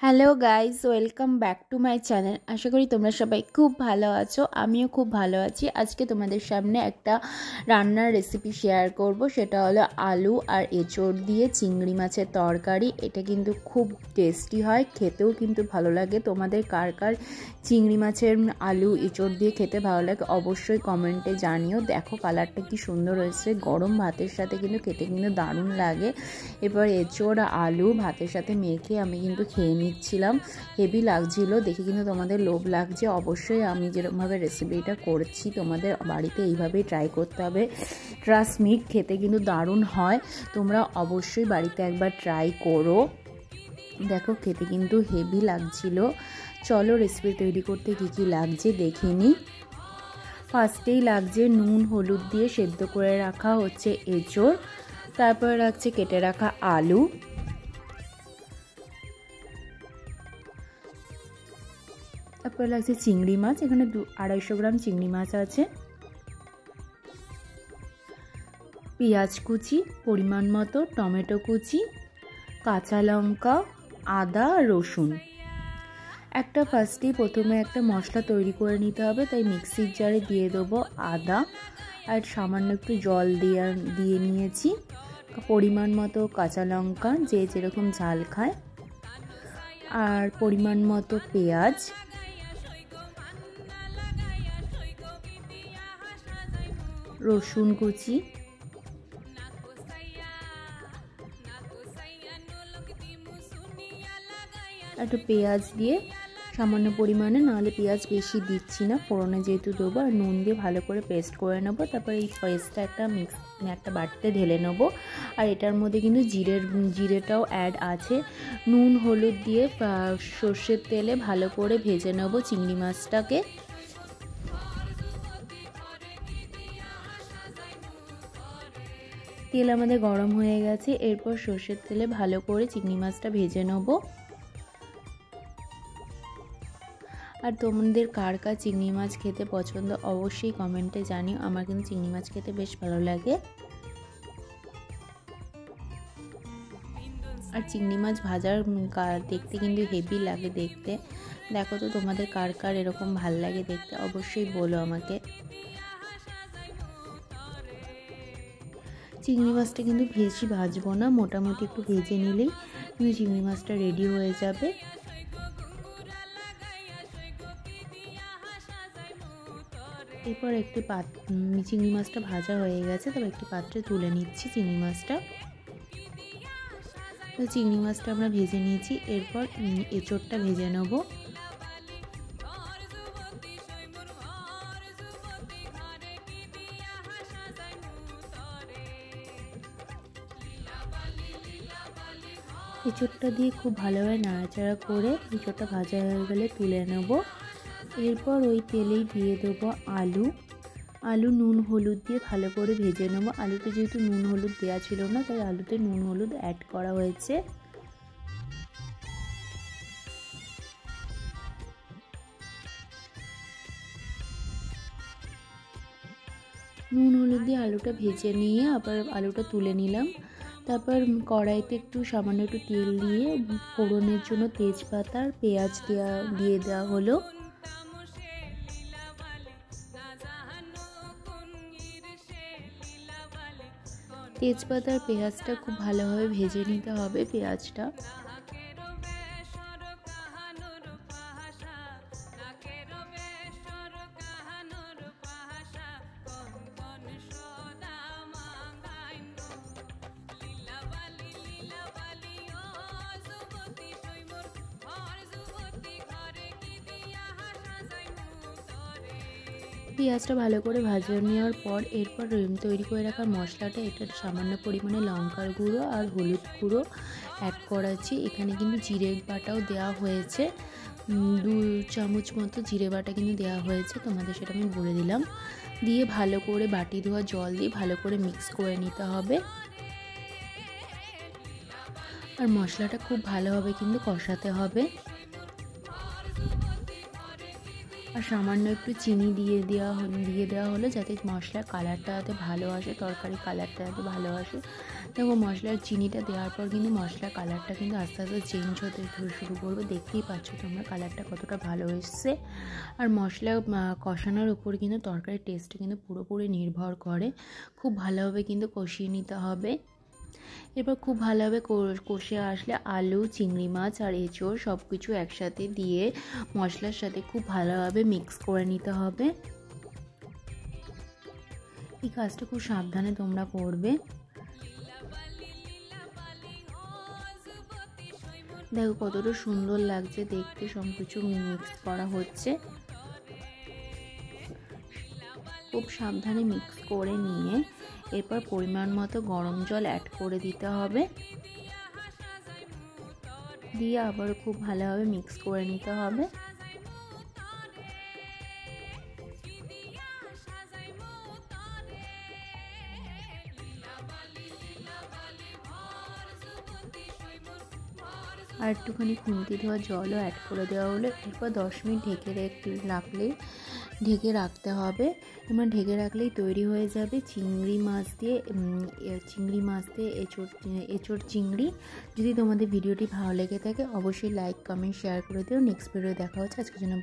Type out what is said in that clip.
Hello guys, welcome back to my channel. আশা করি তোমরা সবাই খুব ভালো আছো, আমিও খুব ভালো আছি। আজকে তোমাদের সামনে একটা রান্নার রেসিপি শেয়ার করব, সেটা হলো আলু আর এঁচোড় দিয়ে চিংড়ি মাছের তরকারি। এটা কিন্তু খুব টেস্টি হয়, খেতেও কিন্তু ভালো লাগে। তোমাদের কার কার চিংড়ি মাছের আলু এঁচোড় দিয়ে খেতে ভালো লাগে অবশ্যই কমেন্টে জানিও। দেখো কালারটা কি সুন্দর হয়েছে, গরম ভাতের সাথে কিন্তু খেতে কিন্তু দারুণ লাগে। এবার এঁচোড় আলু ভাতের সাথে মেখে আমি কিন্তু খেয়ে নিচ্ছিলাম, হেভি লাগছিল দেখে, কিন্তু তোমাদের লোভ লাগছে। অবশ্যই আমি যেরকমভাবে রেসিপিটা করছি তোমাদের বাড়িতে এইভাবেই ট্রাই করতে হবে। ট্রাস্ট মি, খেতে কিন্তু দারুণ হয়। তোমরা অবশ্যই বাড়িতে একবার ট্রাই করো। দেখো খেতে কিন্তু হেভি লাগছিল। চলো রেসিপি তৈরি করতে কী কী লাগছে দেখে নিই। ফার্স্টেই লাগছে নুন হলুদ দিয়ে সেদ্ধ করে রাখা হচ্ছে এঁচোড়, তারপরে রাখছে কেটে রাখা আলু, তারপরে লাগছে চিংড়ি মাছ। এখানে 250 গ্রাম চিংড়ি মাছ আছে, পেঁয়াজ কুচি পরিমাণ মতো, টমেটো কুচি, কাঁচা লঙ্কা, আদা, রসুন। প্রথমে একটা মশলা তৈরি করে নিতে হবে, তাই মিক্সির জারে দিয়ে দেবো আদা আর সামান্য একটু জল দিয়ে নিয়েছি। পরিমাণ মতো কাঁচা লঙ্কা, যে যেরকম ঝাল খায়, আর পরিমাণ মতো পেঁয়াজ, রসুন কুচি, একটু পেঁয়াজ দিয়ে সামান্য পরিমাণে, নাহলে পেঁয়াজ বেশি দিচ্ছি না, ফোড়নে যেহেতু দেবো, আর নুন দিয়ে ভালো করে পেস্ট করে নেবো। তারপরে এই পেস্টটা একটা বাটিতে ঢেলে নেবো। আর এটার মধ্যে কিন্তু জিরেটাও অ্যাড আছে। নুন হলুদ দিয়ে সর্ষের তেলে ভালো করে ভেজে নেবো চিংড়ি মাছটাকে। তেল আমাদের গরম হয়ে গেছে, এরপর সর্ষের তেলে ভালো করে চিংড়ি মাছটা ভেজে নেবো। আর তোমাদের কার কার চিংড়ি মাছ খেতে পছন্দ অবশ্যই কমেন্টে জানিও। আমার কিন্তু চিংড়ি মাছ খেতে বেশ ভালো লাগে। আর চিংড়ি মাছ ভাজার দেখতে কিন্তু হেভি লাগে দেখতে। দেখো তো তোমাদের কার কার এরকম ভাল লাগে দেখতে, অবশ্যই বলো আমাকে। চিংড়ি মাছটা কিন্তু বেশি ভাজবো না, মোটামুটি একটু ভেজে নিলেই কিন্তু চিংড়ি মাছটা রেডি হয়ে যাবে। এরপর একটি চিংড়ি মাছটা ভাজা হয়ে গেছে, তবে একটি পাত্রে তুলে নিচ্ছি চিংড়ি মাছটা। তো চিংড়ি মাছটা আমরা ভেজে নিয়েছি, এরপর এঁচোড়টা ভেজে নেব। এঁচোড়টা দিয়ে খুব ভালোভাবে নাড়াচাড়া করে এঁচোড়টা ভাজা হয়ে গেলে তুলে নেব। এরপর ওই তেলেই দিয়ে দেবো আলু নুন হলুদ দিয়ে ভালো করে ভেজে নেব। আলুতে যেহেতু নুন হলুদ দেওয়া ছিল না, তাই আলুতে নুন হলুদ অ্যাড করা হয়েছে। নুন হলুদ দিয়ে আলুটা ভেজে নিয়ে আবার আলুটা তুলে নিলাম। তারপর কড়াইতে সামান্য একটু তেল দিয়ে ফোড়নের জন্য তেজপাতা আর পেঁয়াজ দিয়ে দেওয়া হলো। তেজপাতা আর পেঁয়াজটা খুব ভালোভাবে ভেজে নিতে হবে পেঁয়াজটা। পেঁয়াজটা ভালো করে ভাজা নেওয়ার পর এরপর তৈরি করে রাখা মশলাটা, এটা সামান্য পরিমাণে লঙ্কার গুঁড়ো আর হলুদ গুঁড়ো অ্যাড করাচ্ছি। এখানে কিন্তু জিরে বাটাও দেওয়া হয়েছে, 2 চামচ মতো জিরে বাটা কিন্তু দেওয়া হয়েছে, তোমাদের সেটা আমি বলে দিলাম। দিয়ে ভালো করে বাটি ধোয়া জল দিয়ে ভালো করে মিক্স করে নিতে হবে। আর মশলাটা খুব ভালোভাবে কিন্তু কষাতে হবে। আর সামান্য একটু চিনি দিয়ে দেওয়া হলো যাতে মশলার কালারটা যাতে ভালো আসে, তরকারি কালারটা যাতে ভালো আসে। দেখো মশলার চিনিটা দেওয়ার পর কিন্তু মশলার কালারটা কিন্তু আস্তে আস্তে চেঞ্জ হতে শুরু করবে। দেখতেই পাচ্ছ তোমরা কালারটা কতটা ভালো এসছে। আর মশলা কষানোর উপর কিন্তু তরকারির টেস্টটা কিন্তু পুরোপুরি নির্ভর করে। খুব ভালোভাবে কিন্তু কষিয়ে নিতে হবে। এরপর খুব ভালোভাবে কষে আসলে আলু, চিংড়ি মাছ আর এঁচোড় সব কিছু একসাথে দিয়ে মশলার সাথে খুব ভালোভাবে মিক্স করে নিতে হবে। এই কাজটা খুব সাবধানে তোমরা করবে। দেখো কতটা সুন্দর লাগছে দেখতে, সব কিছু মিক্স করা হচ্ছে। খুব সাবধানে মিক্স করে নিয়ে এরপর পরিমাণ মতো গরম জল অ্যাড করে দিতে হবে, দিয়ে আবার খুব ভালোভাবে মিক্স করে নিতে হবে। আর একটুখানি খুন্তি ধোয়া জলও অ্যাড করে দেওয়া হলো। এরপর 10 মিনিট ঢেকে রাখতে হবে। এবার ঢেকে রাখলেই তৈরি হয়ে যাবে চিংড়ি মাছ দিয়ে এঁচোড় চিংড়ি। যদি তোমাদের ভিডিওটি ভালো লেগে থাকে অবশ্যই লাইক, কমেন্ট, শেয়ার করে দিও। নেক্সট ভিডিও দেখা হচ্ছে। আজকের জন্য